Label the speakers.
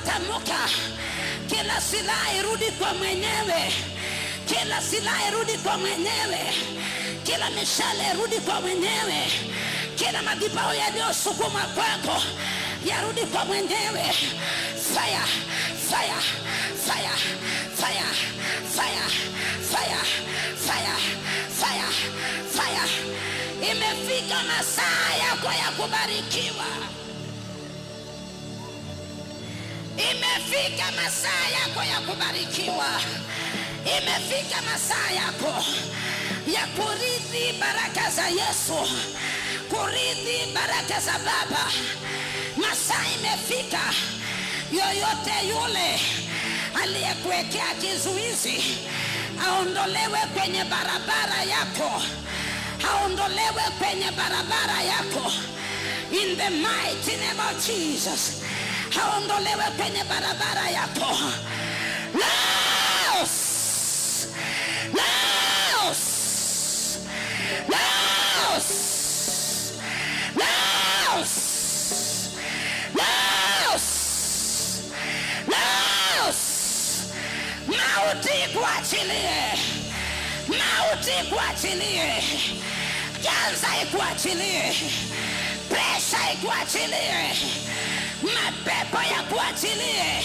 Speaker 1: ninatamka kila silaha irudi kwa mwenyewe, kila silaha irudi kwa mwenyewe, kila mishale irudi kwa mwenyewe, kila madhabahu yaliyosukuma kwako yarudi kwa mwenyewe. Fire, fire, fire, fire, fire, fire, fire, fire, fire. Imefika masaa yako ya kubarikiwa. Imefika masaa yako ya kubarikiwa. Imefika masaa yako ya kurithi baraka za Yesu, kurithi baraka za Baba. Masaa imefika. Yoyote yule aliyekuwekea kizuizi aondolewe kwenye barabara yako, aondolewe kwenye barabara yako in the mighty name of Jesus. Aondolewe kwenye barabara yako. Laos, Laos, Laos, Laos, Laos, Laos. Mauti kuachilie, mauti kuachilie, kansa ikuachilie, presha ikuachilie, mapepo ya kuachilie,